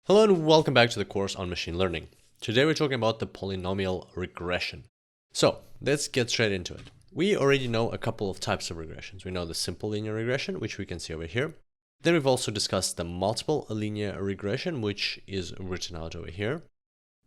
Hello and welcome back to the course on machine learning. Today we're talking about the polynomial regression. So let's get straight into it. We already know a couple of types of regressions. We know the simple linear regression, which we can see over here. Then we've also discussed the multiple linear regression, which is written out over here.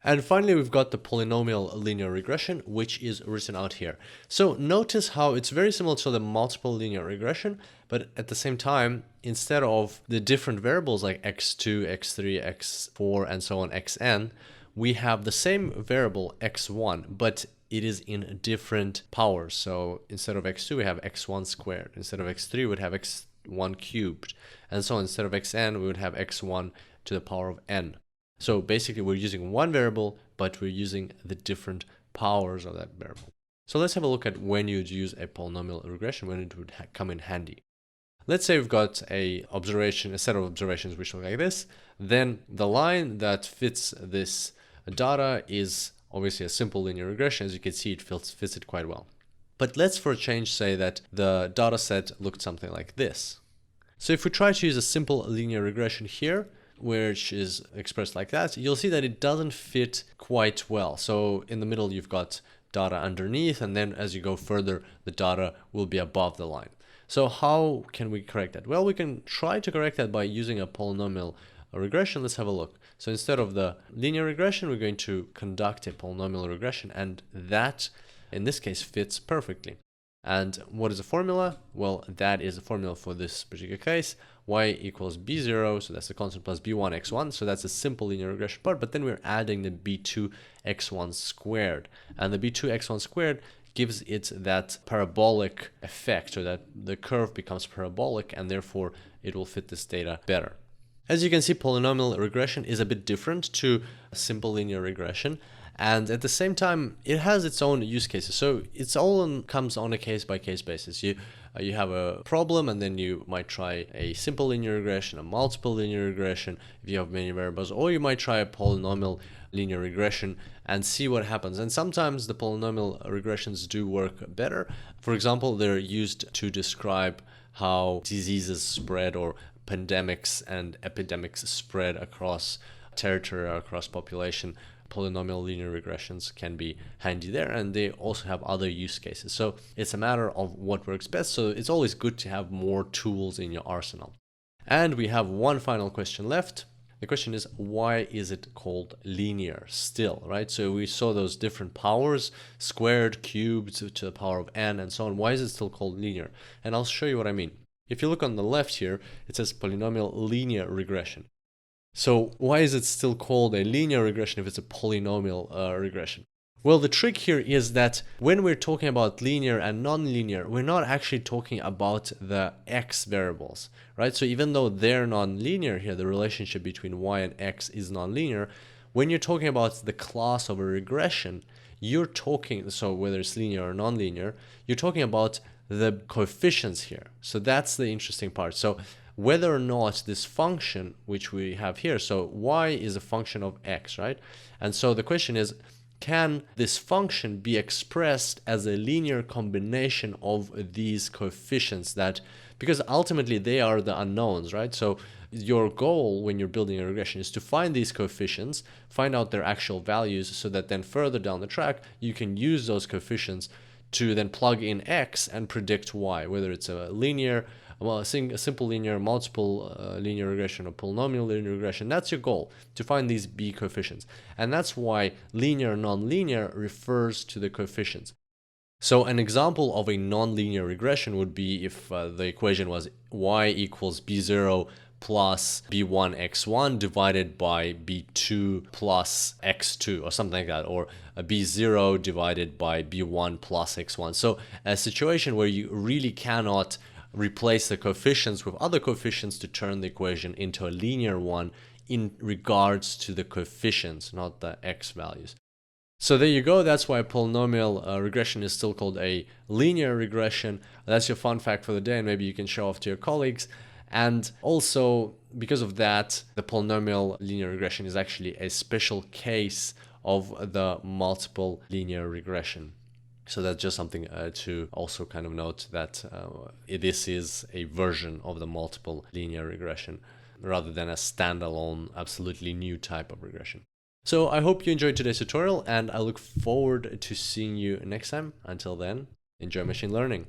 And finally, we've got the polynomial linear regression, which is written out here. So notice how it's very similar to the multiple linear regression, but at the same time, instead of the different variables like x2, x3, x4, and so on, xn, we have the same variable x1, but it is in different powers. So instead of x2, we have x1 squared. Instead of x3, we would have x1 cubed. And so instead of xn, we would have x1 to the power of n. So basically we're using one variable, but we're using the different powers of that variable. So let's have a look at when you'd use a polynomial regression, when it would come in handy. Let's say we've got a set of observations which look like this. Then the line that fits this data is obviously a simple linear regression. As you can see, it fits it quite well. But let's for a change say that the data set looked something like this. So if we try to use a simple linear regression here, which is expressed like that, you'll see that it doesn't fit quite well. So in the middle, you've got data underneath, and then as you go further, the data will be above the line. So how can we correct that? Well, we can try to correct that by using a polynomial regression. Let's have a look. So instead of the linear regression, we're going to conduct a polynomial regression, and that, in this case, fits perfectly. And what is the formula? Well, that is the formula for this particular case. Y equals b0, so that's the constant, plus b1 x1. So that's a simple linear regression part, but then we're adding the b2 x1 squared. And the b2 x1 squared gives it that parabolic effect, so that the curve becomes parabolic, and therefore it will fit this data better. As you can see, polynomial regression is a bit different to simple linear regression. And at the same time, it has its own use cases. So it's all comes on a case-by-case basis. You have a problem, and then you might try a simple linear regression, a multiple linear regression, if you have many variables, or you might try a polynomial linear regression and see what happens. And sometimes the polynomial regressions do work better. For example, they're used to describe how diseases spread, or pandemics and epidemics spread across territory or across population. Polynomial linear regressions can be handy there, and they also have other use cases. So it's a matter of what works best. So it's always good to have more tools in your arsenal. And we have one final question left. The question is, why is it called linear still, right? So we saw those different powers, squared, cubed to the power of n, and so on. Why is it still called linear? And I'll show you what I mean. If you look on the left here, it says polynomial linear regression. So why is it still called a linear regression if it's a polynomial regression? Well, the trick here is that when we're talking about linear and non-linear, we're not actually talking about the x variables, right? So even though they're non-linear here, the relationship between y and x is non-linear, when you're talking about the class of a regression, you're talking, so whether it's linear or non-linear, you're talking about the coefficients here. So that's the interesting part. So whether or not this function, which we have here, so y is a function of x, right? And so the question is, can this function be expressed as a linear combination of these coefficients because ultimately they are the unknowns, right? So your goal when you're building a regression is to find these coefficients, find out their actual values, so that then further down the track, you can use those coefficients to then plug in x and predict y, whether it's a linear, a simple linear, multiple linear regression, or polynomial linear regression. That's your goal, to find these b coefficients. And that's why linear and non-linear refers to the coefficients. So an example of a non-linear regression would be if the equation was y equals b0 plus b1 x1 divided by b2 plus x2, or something like that, or b0 divided by b1 plus x1. So a situation where you really cannot replace the coefficients with other coefficients to turn the equation into a linear one in regards to the coefficients, not the x values. So there you go. That's why polynomial regression is still called a linear regression. That's your fun fact for the day, and maybe you can show off to your colleagues. And also, because of that, the polynomial linear regression is actually a special case of the multiple linear regression. So that's just something to also kind of note, that this is a version of the multiple linear regression. rather than a standalone, absolutely new type of regression. So I hope you enjoyed today's tutorial, and I look forward to seeing you next time. Until then, enjoy machine learning.